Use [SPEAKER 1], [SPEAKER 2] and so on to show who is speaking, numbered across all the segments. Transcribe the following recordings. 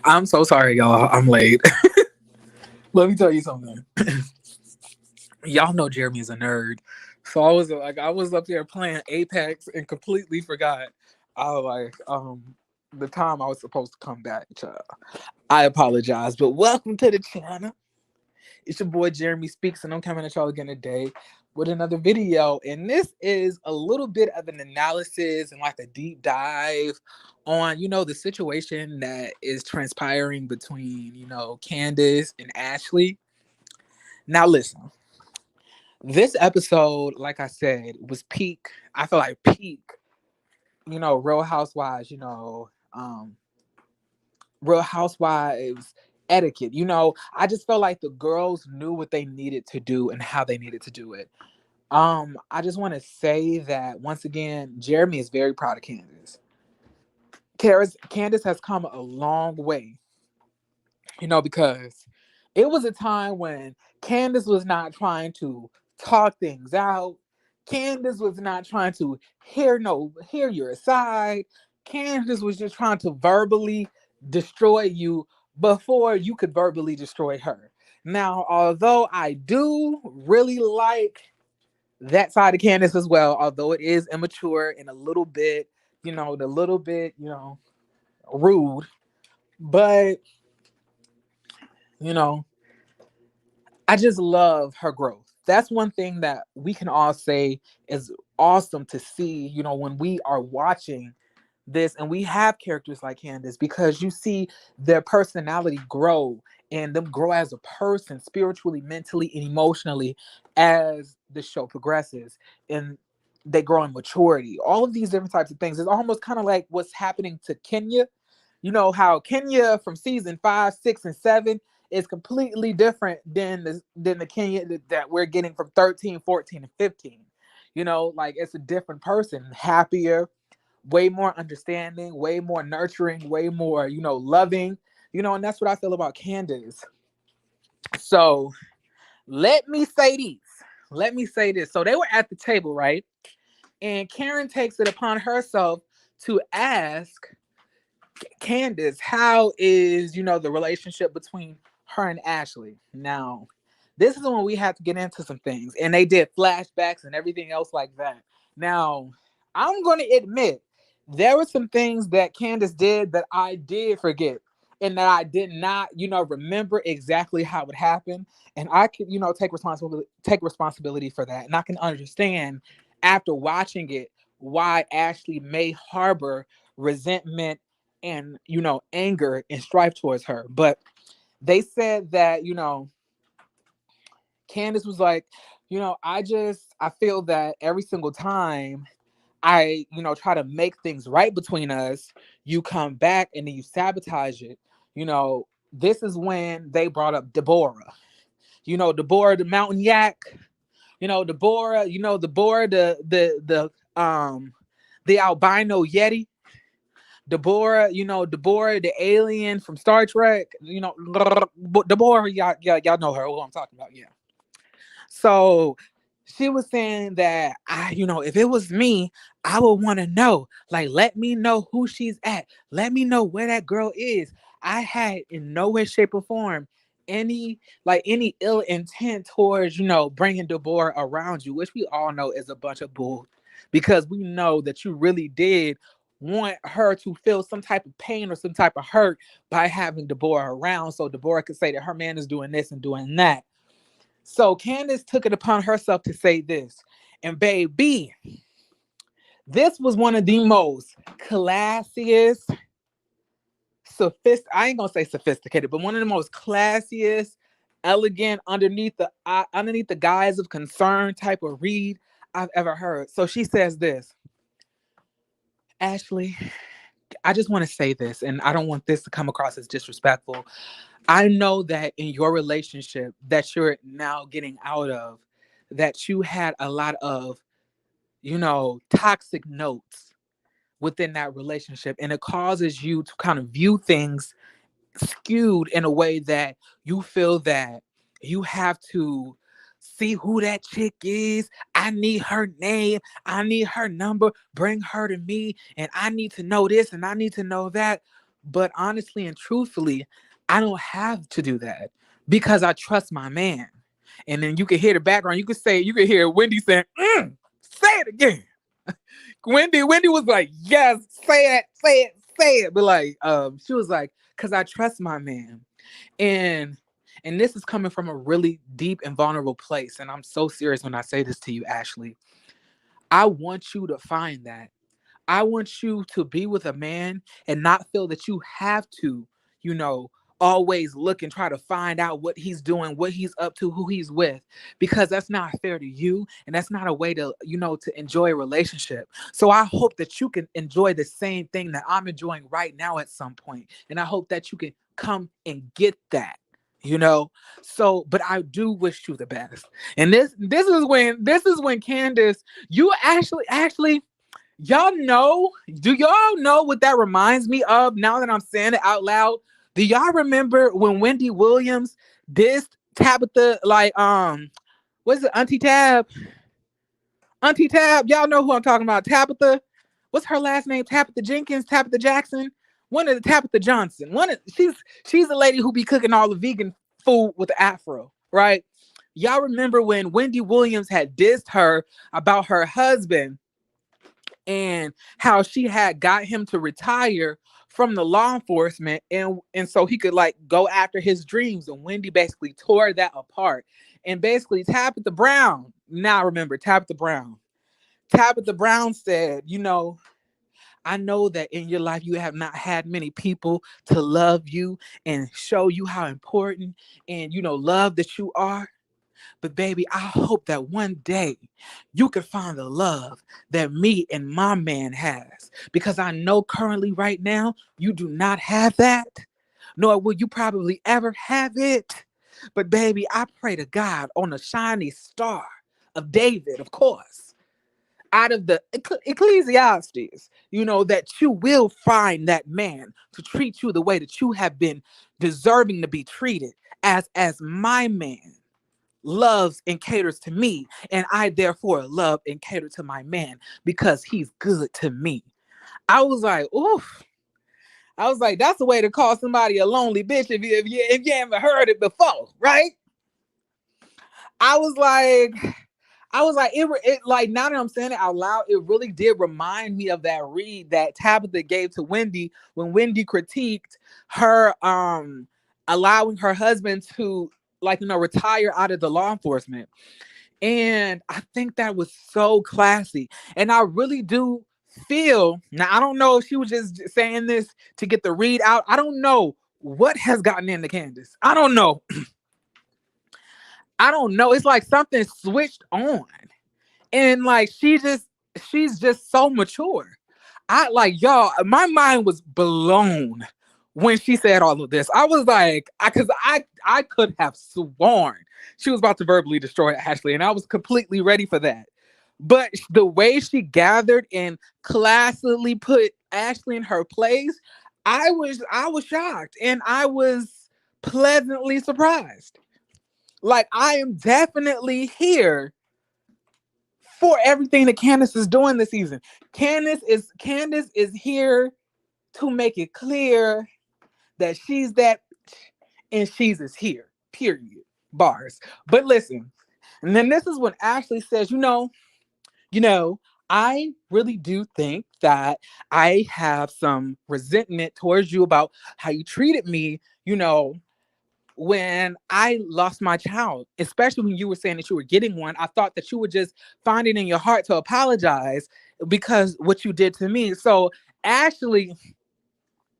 [SPEAKER 1] I'm so sorry, y'all. I'm late. Let me tell you something. Y'all know Jeremy is a nerd, so I was up there playing Apex and completely forgot. I was the time I was supposed to come back. Child. I apologize, but welcome to the channel. It's your boy Jeremy Speaks, and I'm coming at y'all again today with another video. And this is a little bit of an analysis and like a deep dive on, the situation that is transpiring between, Candace and Ashley. Now, listen, this episode, like I said, was peak. I feel like peak, Real Housewives, Real Housewives etiquette. I just felt like the girls knew what they needed to do and how they needed to do it. I just want to say that once again, Jeremy is very proud of Candace. Candace has come a long way, because it was a time when Candace was not trying to talk things out. Candace was not trying to hear your side. Candace was just trying to verbally destroy you before you could verbally destroy her. Now, although I do really like that side of Candace as well, although it is immature and a little bit, rude, but you know, I just love her growth. That's one thing that we can all say is awesome to see, when we are watching this and we have characters like Candace, because you see their personality grow and them grow as a person spiritually, mentally, and emotionally as the show progresses, and they grow in maturity. All of these different types of things. It's almost kind of like what's happening to Kenya. You know how Kenya from season 5, 6, and 7 is completely different than the Kenya that we're getting from 13, 14, and 15. Like it's a different person, happier, way more understanding, way more nurturing, way more, loving, and that's what I feel about Candace. So let me say these. Let me say this. So they were at the table, right? And Karen takes it upon herself to ask Candace, how is, the relationship between her and Ashley? Now, this is when we have to get into some things. And they did flashbacks and everything else like that. Now, I'm going to admit, there were some things that Candace did that I did forget and that I did not, remember exactly how it happened. And I could, take responsibility for that. And I can understand after watching it why Ashley may harbor resentment and, anger and strife towards her. But they said that, Candace was like, I feel that every single time I, try to make things right between us, you come back and then you sabotage it. This is when they brought up Deborah. Deborah the mountain yak. Deborah, Deborah the albino yeti. Deborah, Deborah the alien from Star Trek. Deborah, y'all know her. Who I'm talking about, yeah. So she was saying that if it was me, I would want to know. Like, let me know who she's at. Let me know where that girl is. I had in no way, shape, or form any ill intent towards bringing Deborah around you, which we all know is a bunch of bull, because we know that you really did want her to feel some type of pain or some type of hurt by having Deborah around, so Deborah could say that her man is doing this and doing that. So Candace took it upon herself to say this. And baby, this was one of the most classiest, I ain't gonna say sophisticated, but one of the most classiest, elegant, underneath the guise of concern type of read I've ever heard. So she says this: Ashley, I just want to say this, and I don't want this to come across as disrespectful. I know that in your relationship that you're now getting out of, that you had a lot of, toxic notes within that relationship. And it causes you to kind of view things skewed in a way that you feel that you have to see who that chick is. I need her name. I need her number. Bring her to me. And I need to know this and I need to know that. But honestly and truthfully, I don't have to do that because I trust my man. And then you can hear the background. You could hear Wendy saying, say it again. Wendy was like, yes, say it, say it, say it. But like, she was like, cause I trust my man. And and this is coming from a really deep and vulnerable place. And I'm so serious when I say this to you, Ashley. I want you to find that. I want you to be with a man and not feel that you have to, you know, always look and try to find out what he's doing, what he's up to, who he's with, because that's not fair to you. And that's not a way to, to enjoy a relationship. So I hope that you can enjoy the same thing that I'm enjoying right now at some point. And I hope that you can come and get that. You know, so but I do wish you the best. And this is when Candace, you actually do y'all know what that reminds me of now that I'm saying it out loud? Do y'all remember when Wendy Williams dissed Tabitha, like, what's it, Auntie Tab? Auntie Tab, y'all know who I'm talking about. Tabitha, what's her last name? Tabitha Jenkins, Tabitha Jackson, one of the Tabitha Johnson. She's the lady who be cooking all the vegan food with the afro, right? Y'all remember when Wendy Williams had dissed her about her husband and how she had got him to retire from the law enforcement and so he could like go after his dreams, and Wendy basically tore that apart. And basically Tabitha Brown, now remember Tabitha Brown said, I know that in your life you have not had many people to love you and show you how important and love that you are. But baby, I hope that one day you can find the love that me and my man has. Because I know currently right now you do not have that, nor will you probably ever have it. But baby, I pray to God on the shiny star of David, of course, out of the Ecclesiastes, that you will find that man to treat you the way that you have been deserving to be treated as my man loves and caters to me, and I therefore love and cater to my man because he's good to me. I was like, oof. I was like, that's the way to call somebody a lonely bitch if you haven't heard it before, right? I was like, it like now that I'm saying it out loud, it really did remind me of that read that Tabitha gave to Wendy when Wendy critiqued her allowing her husband to retire out of the law enforcement. And I think that was so classy. And I really do feel now, I don't know if she was just saying this to get the read out. I don't know what has gotten into Candace. I don't know. I don't know. It's like something switched on. And like she's just so mature. I like y'all, my mind was blown when she said all of this. I was like, I could have sworn she was about to verbally destroy Ashley, and I was completely ready for that. But the way she gathered and classically put Ashley in her place, I was shocked and I was pleasantly surprised. Like I am definitely here for everything that Candace is doing this season. Candace is here to make it clear that she's that and she's is here. Period. Bars. But listen, and then this is when Ashley says, you know, I really do think that I have some resentment towards you about how you treated me, when I lost my child, especially when you were saying that you were getting one. I thought that you would just find it in your heart to apologize because what you did to me. So Ashley,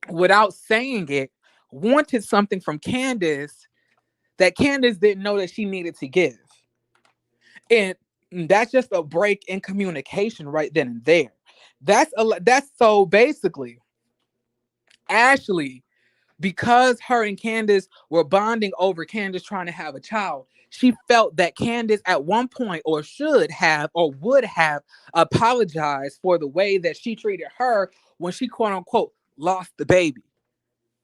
[SPEAKER 1] without saying it, wanted something from Candace that Candace didn't know that she needed to give. And that's just a break in communication right then and there. That's so basically Ashley, because her and Candace were bonding over Candace trying to have a child, she felt that Candace at one point or should have or would have apologized for the way that she treated her when she quote unquote lost the baby.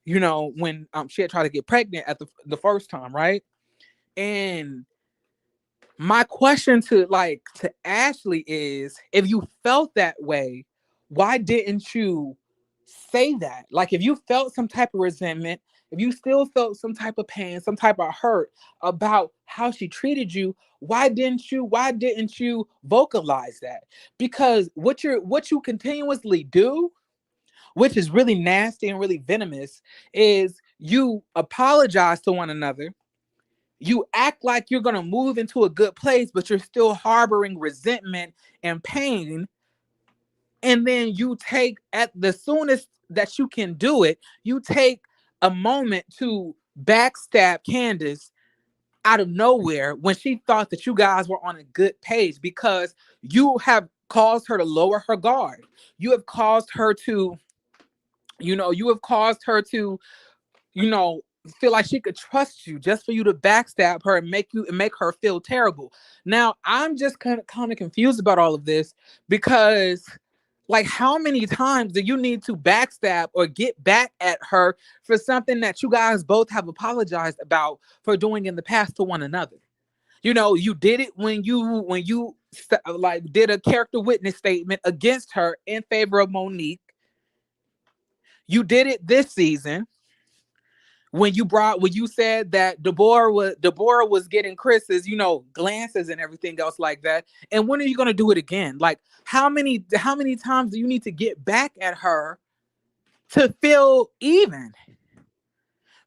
[SPEAKER 1] When she had tried to get pregnant at the first time, right? And my question to Ashley is, if you felt that way, why didn't you say that. Like, if you felt some type of resentment, if you still felt some type of pain, some type of hurt about how she treated you, why didn't you vocalize that? Because what you continuously do, which is really nasty and really venomous, is you apologize to one another. You act like you're going to move into a good place, but you're still harboring resentment and pain. And then you take, at the soonest that you can do it, you take a moment to backstab Candace out of nowhere when she thought that you guys were on a good page, because you have caused her to lower her guard. You have caused her to, you have caused her to, you know, feel like she could trust you, just for you to backstab her and make her feel terrible. Now, I'm just kind of confused about all of this, because, like, how many times do you need to backstab or get back at her for something that you guys both have apologized about for doing in the past to one another? You did it when you like did a character witness statement against her in favor of Monique. You did it this season when you said that Deborah was getting Chris's, glances and everything else like that. And when are you gonna do it again? Like, how many times do you need to get back at her to feel even?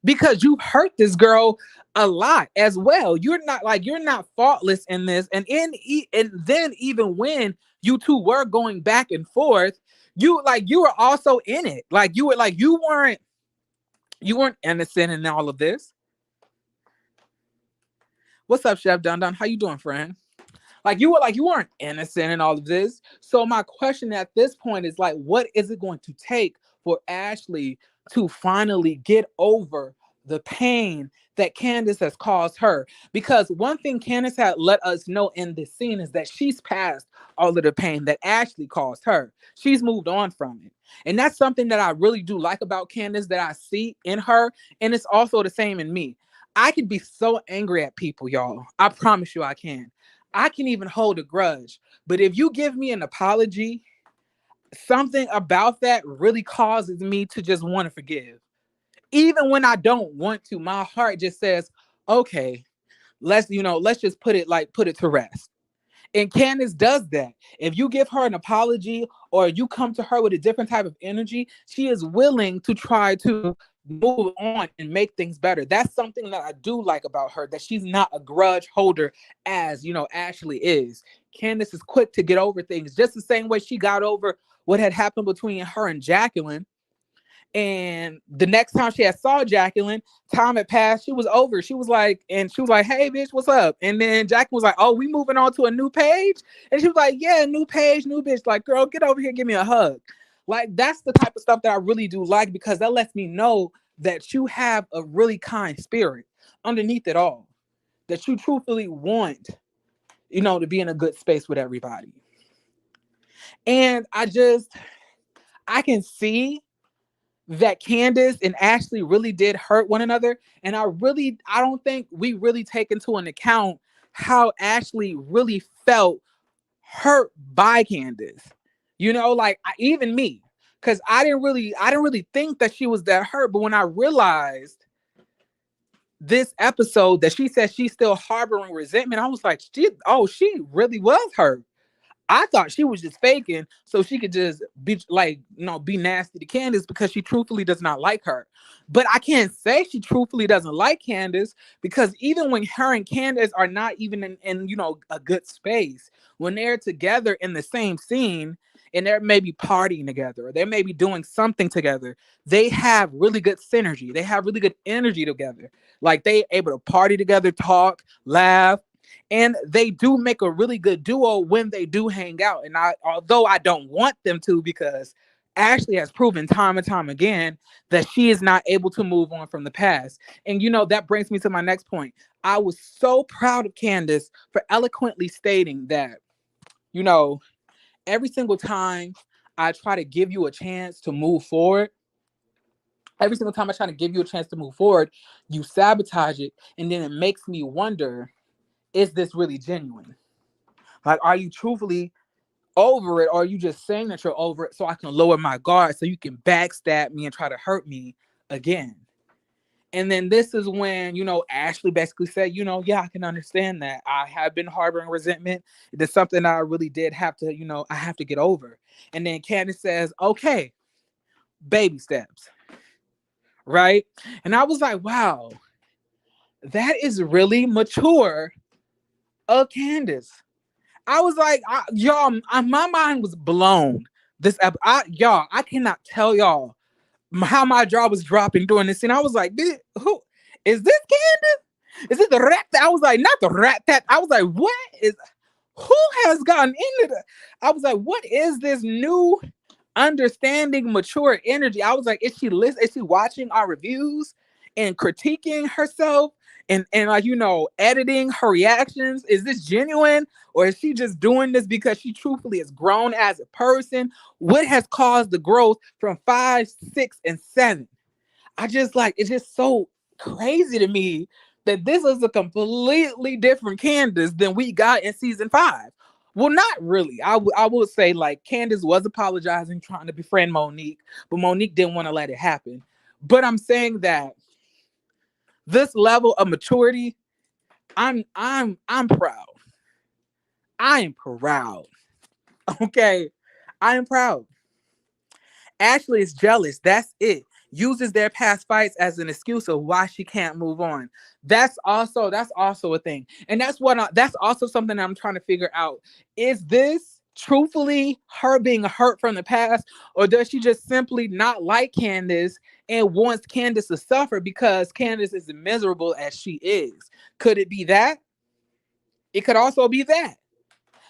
[SPEAKER 1] Because you've hurt this girl a lot as well. You're not faultless in this. And then, even when you two were going back and forth, you were also in it. You weren't innocent in all of this. What's up, Chef Don Don? How you doing, friend? You weren't innocent in all of this. So my question at this point is, like, what is it going to take for Ashley to finally get over the pain that Candace has caused her? Because one thing Candace had let us know in this scene is that she's past all of the pain that Ashley caused her. She's moved on from it. And that's something that I really do like about Candace, that I see in her. And it's also the same in me. I can be so angry at people, y'all. I promise you I can. I can even hold a grudge. But if you give me an apology, something about that really causes me to just want to forgive. Even when I don't want to, my heart just says, okay, let's just put it to rest. And Candace does that. If you give her an apology or you come to her with a different type of energy, she is willing to try to move on and make things better. That's something that I do like about her, that she's not a grudge holder as, Ashley is. Candace is quick to get over things, just the same way she got over what had happened between her and Jacqueline. And the next time she had saw Jacqueline, time had passed. She was over. She was like, "Hey, bitch, what's up?" And then Jacqueline was like, "Oh, we moving on to a new page?" And she was like, "Yeah, new page, new bitch." Like, girl, get over here, give me a hug. Like, that's the type of stuff that I really do like, because that lets me know that you have a really kind spirit underneath it all. That you truthfully want, to be in a good space with everybody. And I can see that Candace and Ashley really did hurt one another. And I don't think we really take into an account how Ashley really felt hurt by Candace. Even me, because I didn't really think that she was that hurt. But when I realized this episode that she said she's still harboring resentment, I was like, she really was hurt. I thought she was just faking so she could just be nasty to Candace, because she truthfully does not like her. But I can't say she truthfully doesn't like Candace, because even when her and Candace are not even in a good space, when they're together in the same scene and they're maybe partying together or they may be doing something together, they have really good synergy. They have really good energy together. Like, they able to party together, talk, laugh, and they do make a really good duo when they do hang out. And although I don't want them to, because Ashley has proven time and time again that she is not able to move on from the past. And that brings me to my next point. I was so proud of Candace for eloquently stating that, every single time I try to give you a chance to move forward, every single time I try to give you a chance to move forward, you sabotage it. And then it makes me wonder, is this really genuine? Like, are you truthfully over it, or are you just saying that you're over it so I can lower my guard so you can backstab me and try to hurt me again? And then this is when, Ashley basically said, yeah, I can understand that. I have been harboring resentment. It's something I really did have to, I have to get over. And then Candace says, okay, baby steps. Right. And I was like, wow, that is really mature of Candace. I was like, y'all, my mind was blown. Y'all, I cannot tell y'all how my jaw was dropping during this scene. I was like, who is this Candace? Is it the rat? I was like, not the rat tat. I was like, who has gotten into the? I was like, what is this new understanding, mature energy? I was like, is she listening? Is she watching our reviews and critiquing herself and like, editing her reactions? Is this genuine, or is she just doing this because she truthfully has grown as a person? What has caused the growth from 5, 6, and 7? I just like, it's just so crazy to me that this is a completely different Candace than we got in season 5. Well, not really. I would say like Candace was apologizing, trying to befriend Monique, but Monique didn't want to let it happen. But I'm saying that this level of maturity, I'm proud. I am proud. Okay. I am proud. Ashley is jealous. That's it. Uses their past fights as an excuse of why she can't move on. That's also a thing. And that's also something I'm trying to figure out. Is this truthfully her being hurt from the past, or does she just simply not like Candace and wants Candace to suffer because Candace is miserable as she is? Could it be that? It could also be that.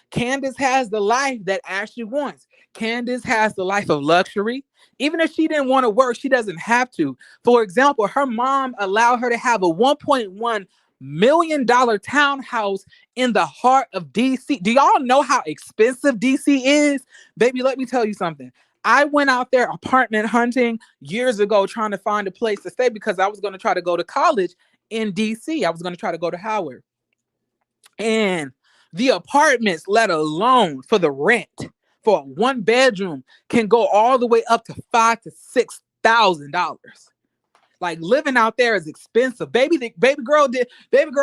[SPEAKER 1] Candace has the life that Ashley wants. Candace has the life of luxury. Even if she didn't want to work, she doesn't have to. For example, her mom allowed her to have a $1.1 million townhouse in the heart of DC. Do y'all know how expensive DC is? Baby, let me tell you something. I went out there apartment hunting years ago trying to find a place to stay because I was going to try to go to college in DC. I was going to try to go to Howard. And the apartments, let alone for the rent, for a 1 bedroom, can go all the way up to $5,000 to $6,000. Like, living out there is expensive. Baby girl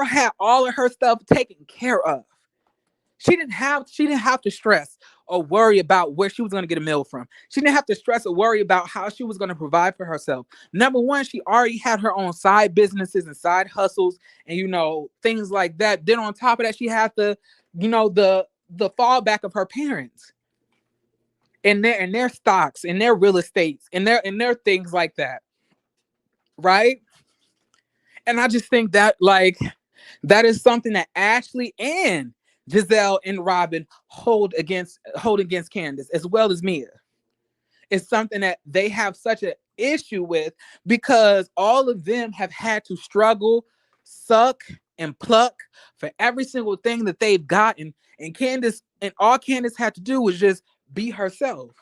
[SPEAKER 1] had all of her stuff taken care of. She didn't have to stress or worry about where she was going to get a meal from. She didn't have to stress or worry about how she was going to provide for herself. Number one, she already had her own side businesses and side hustles and things like that. Then on top of that, she had the fallback of her parents and their stocks and their real estates and their things like that. Right? And I just think that that is something that Ashley and Giselle and Robin hold against Candace, as well as Mia. It's something that they have such an issue with because all of them have had to struggle, suck, and pluck for every single thing that they've gotten. And Candace, and all Candace had to do was just be herself.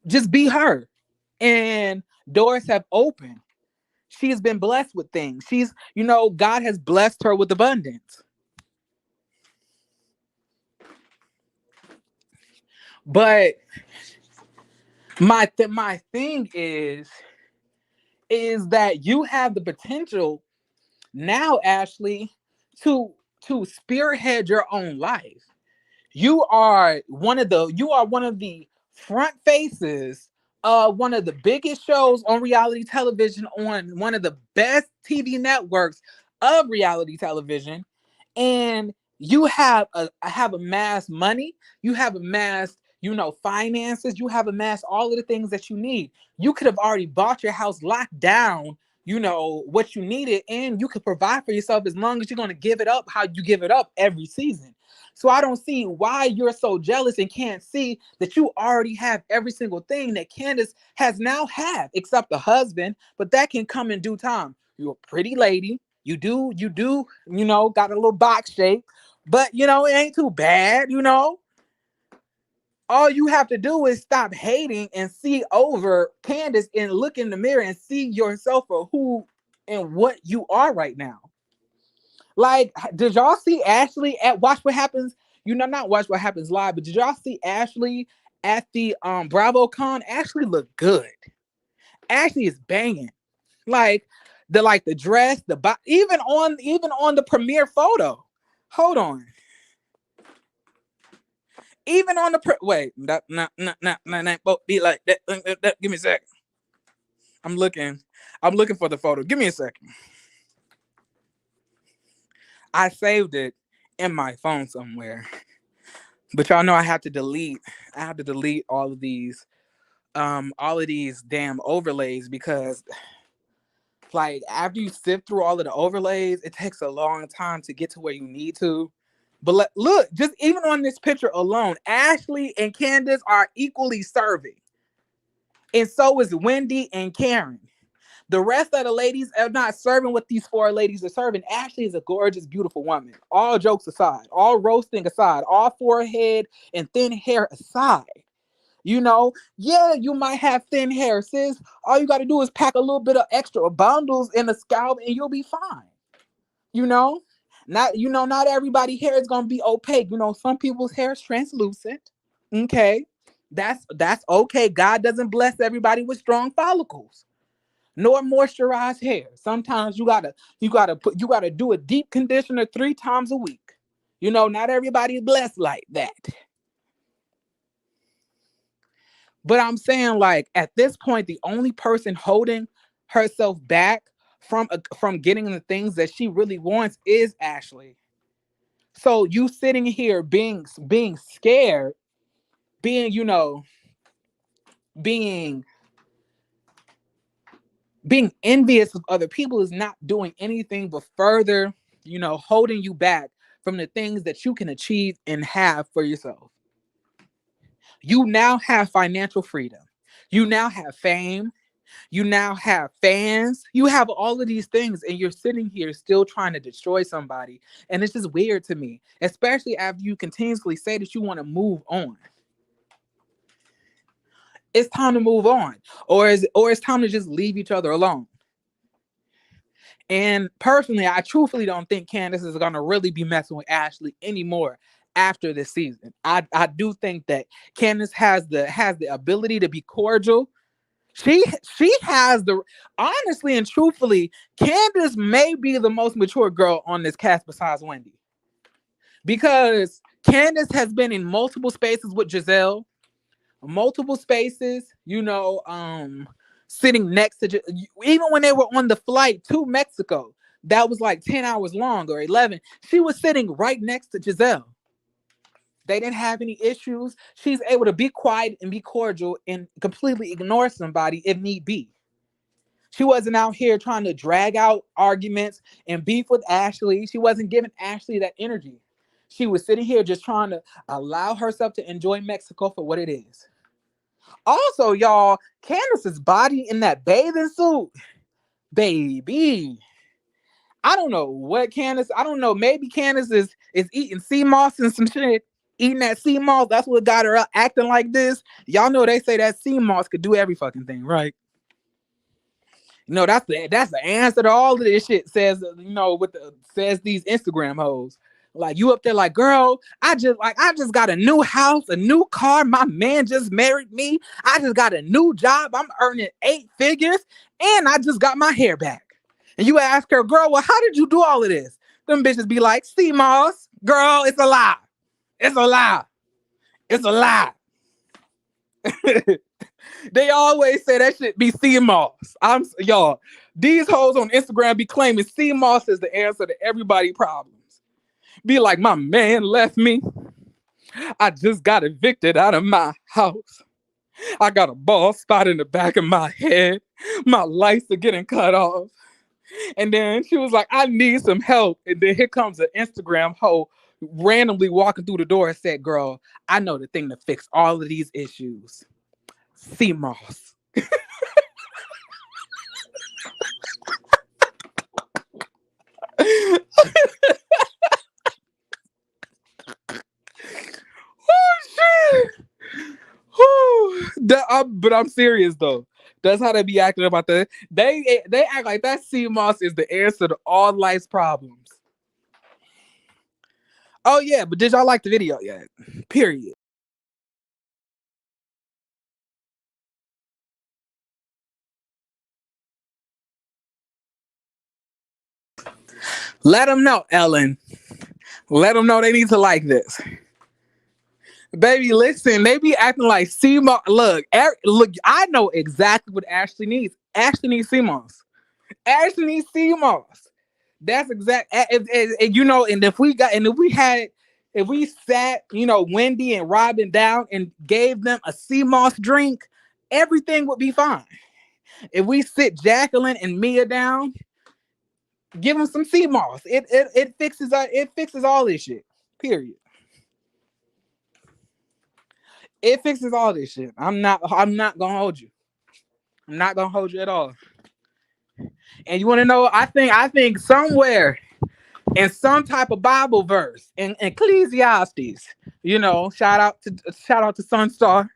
[SPEAKER 1] Just be her. And doors have opened. She has been blessed with things. God has blessed her with abundance. But my thing is that you have the potential now, Ashley, to spearhead your own life. You are one of the front faces of one of the biggest shows on reality television, on one of the best TV networks of reality television, and you have amassed money. You have amassed finances. You have amassed all of the things that you need. You could have already bought your house, locked down what you needed, and you could provide for yourself as long as you're going to give it up how you give it up every season. So I don't see why you're so jealous and can't see that you already have every single thing that Candace has now had, except the husband, but that can come in due time. You're a pretty lady. You do, got a little box shape, but it ain't too bad. All you have to do is stop hating and see over Candace and look in the mirror and see yourself for who and what you are right now. Like, did y'all see Ashley at Watch What Happens? not Watch What Happens Live, but did y'all see Ashley at the BravoCon? Ashley looked good. Ashley is banging. Like the dress, even on the premiere photo. Hold on. Even on the wait, be like that. Give me a second. I'm looking for the photo. Give me a second. I saved it in my phone somewhere. But y'all know I have to delete all of these damn overlays, because like after you sift through all of the overlays, it takes a long time to get to where you need to. But look, just even on this picture alone, Ashley and Candace are equally serving. And so is Wendy and Karen. The rest of the ladies are not serving what these four ladies are serving. Ashley is a gorgeous, beautiful woman. All jokes aside, all roasting aside, all forehead and thin hair aside. Yeah, you might have thin hair, sis. All you got to do is pack a little bit of extra bundles in the scalp and you'll be fine. Not everybody's hair is gonna be opaque. Some people's hair is translucent. Okay. That's okay. God doesn't bless everybody with strong follicles nor moisturized hair. Sometimes you gotta do a deep conditioner 3 times a week. Not everybody is blessed like that. But I'm saying, like, at this point, the only person holding herself back from getting the things that she really wants is Ashley. So you sitting here being scared, being being envious of other people is not doing anything but further, holding you back from the things that you can achieve and have for yourself. You now have financial freedom. You now have fame. You now have fans. You have all of these things, and you're sitting here still trying to destroy somebody. And it's just weird to me, especially after you continuously say that you want to move on. It's time to move on, or it's time to just leave each other alone. And personally, I truthfully don't think Candace is going to really be messing with Ashley anymore after this season. I do think that Candace has the ability to be cordial. She has honestly and truthfully, Candace may be the most mature girl on this cast besides Wendy. Because Candace has been in multiple spaces with Giselle, multiple spaces, sitting next to, even when they were on the flight to Mexico, that was like 10 hours long or 11, she was sitting right next to Giselle. They didn't have any issues. She's able to be quiet and be cordial and completely ignore somebody if need be. She wasn't out here trying to drag out arguments and beef with Ashley. She wasn't giving Ashley that energy. She was sitting here just trying to allow herself to enjoy Mexico for what it is. Also, y'all, Candace's body in that bathing suit, baby. I don't know what Candace, I don't know. Maybe Candace is eating sea moss and some shit. Eating that sea moss, that's what got her acting like this. Y'all know they say that sea moss could do every fucking thing, right? That's the answer to all of this shit. Says says these Instagram hoes. Like, you up there like, girl, I just got a new house, a new car. My man just married me. I just got a new job. I'm earning 8 figures, and I just got my hair back. And you ask her, girl, well, how did you do all of this? Them bitches be like, sea moss, girl, it's a lie. It's a lie. It's a lie. They always say that shit be sea moss. Y'all, these hoes on Instagram be claiming sea moss is the answer to everybody's problems. Be like, my man left me. I just got evicted out of my house. I got a bald spot in the back of my head. My lights are getting cut off. And then she was like, I need some help. And then here comes an Instagram hoe randomly walking through the door and said, girl, I know the thing to fix all of these issues. Sea moss. Oh shit! But I'm serious though. That's how they be acting about that. They act like that sea moss is the answer to all life's problems. Oh yeah, but did y'all like the video yet? Period. Let them know, Ellen. Let them know they need to like this. Baby, listen, they be acting like CMOS. Look, I know exactly what Ashley needs. Ashley needs CMOS. Ashley needs CMOS. That's exact. And, and if we sat, Wendy and Robin down and gave them a CMOS drink, everything would be fine. If we sit Jacqueline and Mia down, give them some CMOS. It fixes all this shit. Period. It fixes all this shit. I'm not gonna hold you. I'm not gonna hold you at all. And you want to know? I think somewhere in some type of Bible verse in Ecclesiastes, shout out to Sunstar.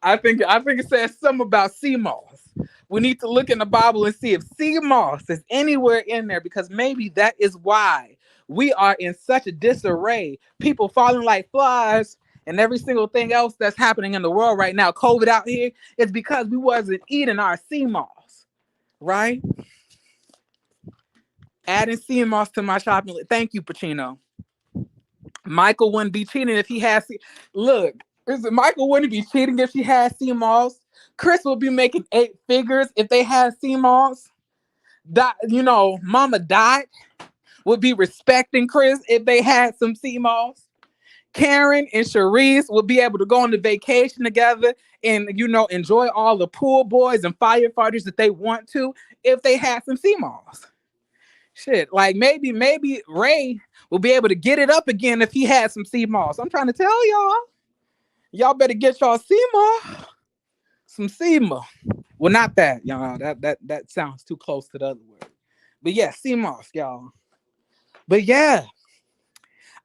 [SPEAKER 1] I think it says something about sea moss. We need to look in the Bible and see if sea moss is anywhere in there, because maybe that is why we are in such a disarray. People falling like flies and every single thing else that's happening in the world right now. COVID out here is because we wasn't eating our sea moss, right? Adding sea moss to my shopping list. Thank you, Pacino. Michael wouldn't be cheating if he had. Look, Michael wouldn't be cheating if she had sea moss. Chris would be making 8 figures if they had sea moss. Mama Dot would be respecting Chris if they had some sea moss. Karen and Sharice would be able to go on the vacation together and enjoy all the pool boys and firefighters that they want to if they had some sea moss. Shit, like maybe Ray will be able to get it up again if he had some sea moss. I'm trying to tell y'all better get y'all sea moss, some sea moss. Well, not that, y'all. That sounds too close to the other word. But yeah, sea moss, y'all. But yeah,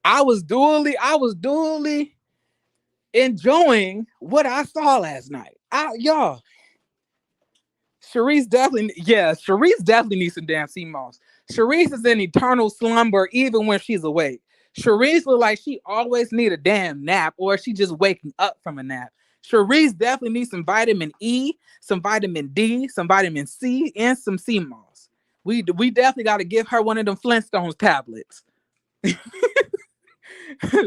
[SPEAKER 1] I was duly enjoying what I saw last night. Y'all, Sharice definitely needs some damn sea moss. Sharice is in eternal slumber even when she's awake. Sharice look like she always need a damn nap, or she just waking up from a nap. Sharice definitely needs some vitamin E, some vitamin D, some vitamin C, and some sea moss. We definitely got to give her one of them Flintstones tablets.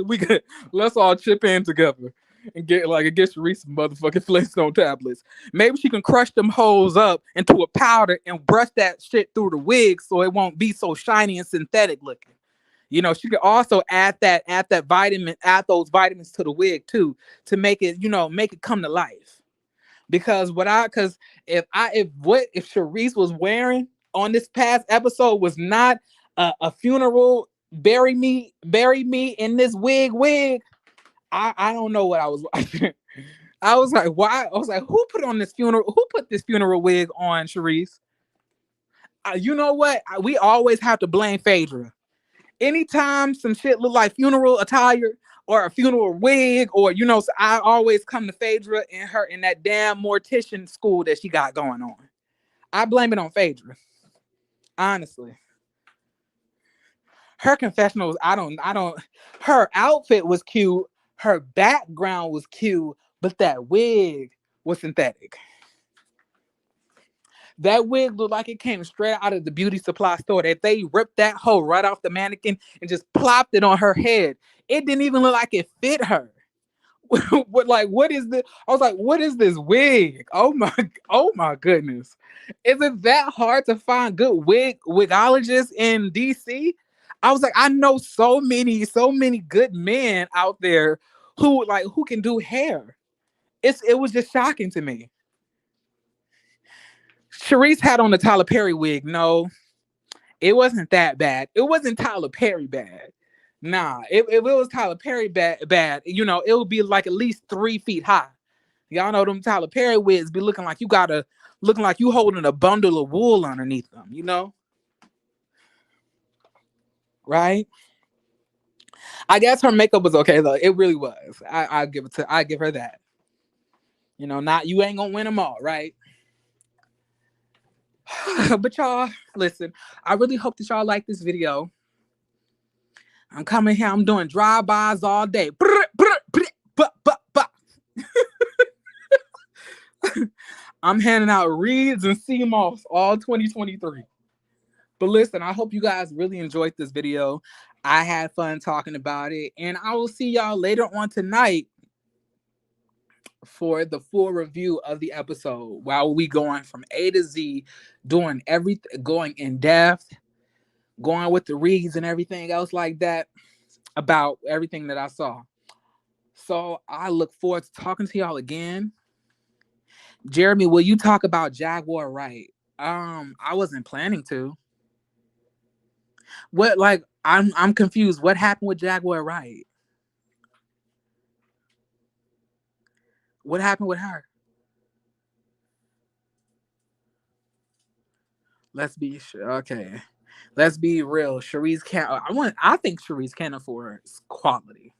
[SPEAKER 1] we could Let's all chip in together and get Sharice some motherfucking Flintstone tablets. Maybe she can crush them hoes up into a powder and brush that shit through the wig so it won't be so shiny and synthetic looking. She could also add those vitamins to the wig too, to make it come to life. Because if Sharice was wearing on this past episode was not a funeral, bury me in this wig, I don't know what I was watching. I was like, why? I was like, who put this funeral wig on Sharice? You know what? We always have to blame Phaedra. Anytime some shit look like funeral attire or a funeral wig, so I always come to Phaedra and her in that damn mortician school that she got going on. I blame it on Phaedra. Honestly. Her confessionals, her outfit was cute, her background was cute, but that wig was synthetic. That wig looked like it came straight out of the beauty supply store. That they ripped that hoe right off the mannequin and just plopped it on her head. It didn't even look like it fit her. What is this? I was like, what is this wig? Oh my goodness. Is it that hard to find good wigologists in DC? I was like, I know so many good men out there who can do hair. It was just shocking to me. Sharice had on the Tyler Perry wig. No, it wasn't that bad. It wasn't Tyler Perry bad. Nah, if it was Tyler Perry bad, it would be like at least 3 feet high. Y'all know them Tyler Perry wigs be looking like you holding a bundle of wool underneath them, right? I guess her makeup was okay though. It really was. I give her that. Not you ain't gonna win them all, right? But y'all, listen, I really hope that y'all like this video. I'm coming here. I'm doing drive-bys all day. I'm handing out reeds and sea moss all 2023. But listen, I hope you guys really enjoyed this video. I had fun talking about it. And I will see y'all later on tonight for the full review of the episode. While we going from A to Z, doing everything, going in depth, going with the reads and everything else like that about everything that I saw. So I look forward to talking to y'all again. Jeremy, will you talk about Jaguar Wright? I wasn't planning to. What, like, I'm confused. What happened with Jaguar Wright? What happened with her? Let's be okay. Let's be real. Sharice can't. I think Sharice can't afford quality.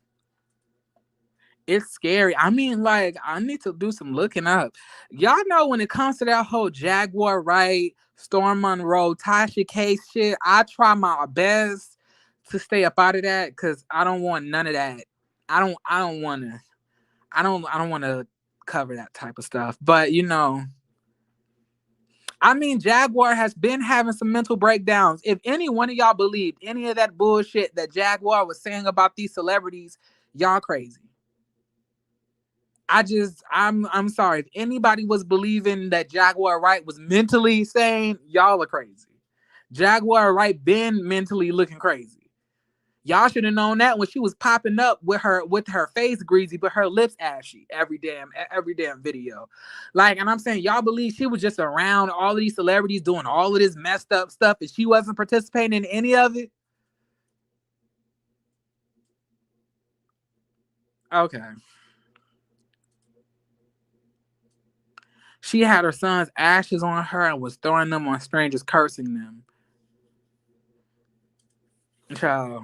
[SPEAKER 1] It's scary. I mean, like, I need to do some looking up. Y'all know when it comes to that whole Jaguar Wright, Storm Monroe, Tasha K shit, I try my best to stay up out of that because I don't want none of that. I don't want to. I don't want to cover that type of stuff. But you know, I mean, Jaguar has been having some mental breakdowns. If any one of y'all believed any of that bullshit that Jaguar was saying about these celebrities, y'all crazy. I'm sorry. If anybody was believing that Jaguar Wright was mentally sane, y'all are crazy. Jaguar Wright been mentally looking crazy. Y'all should have known that when she was popping up with her face greasy but her lips ashy every damn video. Like, and I'm saying, y'all believe she was just around all of these celebrities doing all of this messed up stuff and she wasn't participating in any of it? Okay. She had her son's ashes on her and was throwing them on strangers, cursing them. Child.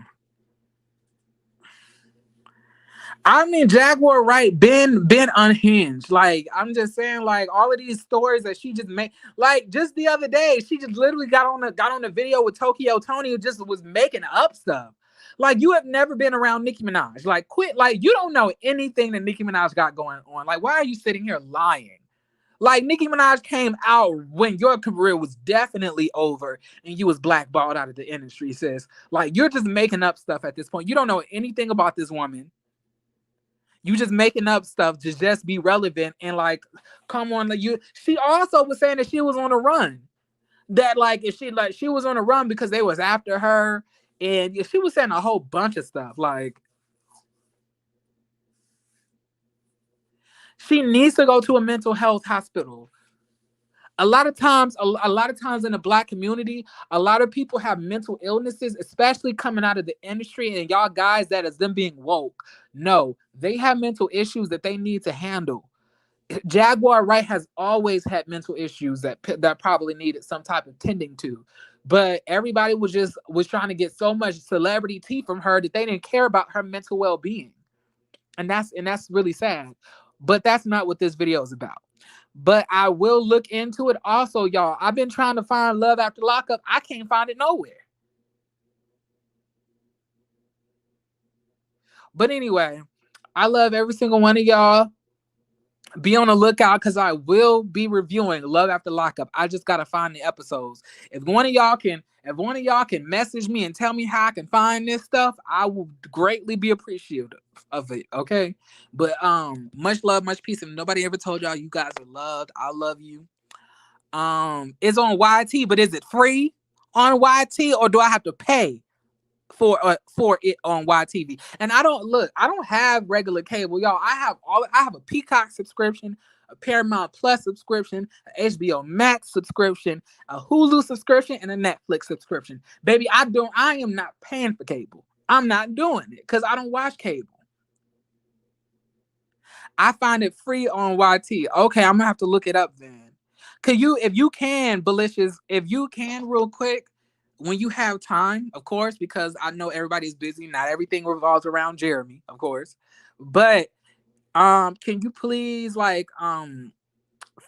[SPEAKER 1] I mean, Jaguar Wright been unhinged. Like, I'm just saying, like, all of these stories that she just made. Like, just the other day, she just literally got on the video with Tokyo Tony, who just was making up stuff. Like, you have never been around Nicki Minaj. Like, quit. Like, you don't know anything that Nicki Minaj got going on. Like, why are you sitting here lying? Like, Nicki Minaj came out when your career was definitely over and you was blackballed out of the industry, sis. Like, you're just making up stuff at this point. You don't know anything about this woman. You just making up stuff to just be relevant and like, come on, like you. She also was saying that she was on a run. That like, if she was on a run because they was after her, and she was saying a whole bunch of stuff. Like, she needs to go to a mental health hospital. A lot of times in the Black community, a lot of people have mental illnesses, especially coming out of the industry. And y'all guys, that is them being woke. No, they have mental issues that they need to handle. Jaguar Wright has always had mental issues that probably needed some type of tending to. But everybody was trying to get so much celebrity tea from her that they didn't care about her mental well-being. And that's really sad. But that's not what this video is about. But I will look into it. Also, y'all, I've been trying to find Love After Lockup. I can't find it nowhere. But anyway, I love every single one of y'all. Be on the lookout because I will be reviewing Love After Lockup. I just gotta find the episodes. If one of y'all can message me and tell me how I can find this stuff, I will greatly be appreciative of it. Okay. But much love, much peace. If nobody ever told y'all you guys are loved, I love you. It's on YT, but is it free on YT or do I have to pay for it on YTV? And I don't have regular cable, y'all. I have a Peacock subscription, a Paramount Plus subscription, an HBO Max subscription, a Hulu subscription, and a Netflix subscription. Baby, I am not paying for cable. I'm not doing it because I don't watch cable. I find it free on YT. Okay, I'm gonna have to look it up then. If you can, Belicious, if you can real quick, when you have time, of course, because I know everybody's busy. Not everything revolves around Jeremy, of course. But can you please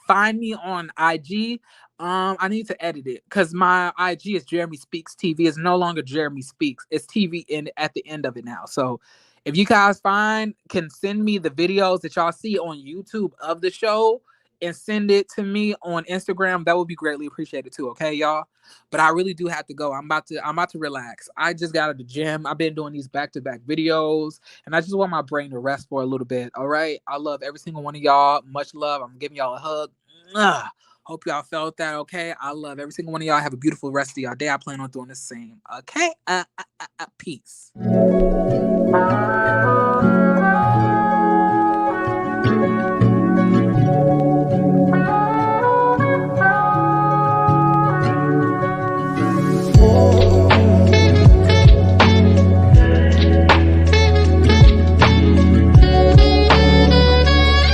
[SPEAKER 1] find me on IG. I need to edit it because my IG is Jeremy Speaks TV. It's no longer Jeremy Speaks. It's TV in at the end of it now. So if you guys can send me the videos that y'all see on YouTube of the show and send it to me on Instagram, that would be greatly appreciated too. Okay, y'all. But I really do have to go. I'm about to relax. I just got out of the gym. I've been doing these back-to-back videos, and I just want my brain to rest for a little bit. All right. I love every single one of y'all. Much love. I'm giving y'all a hug. Mwah. Hope y'all felt that. Okay. I love every single one of y'all. Have a beautiful rest of y'all day. I plan on doing the same. Okay. Peace.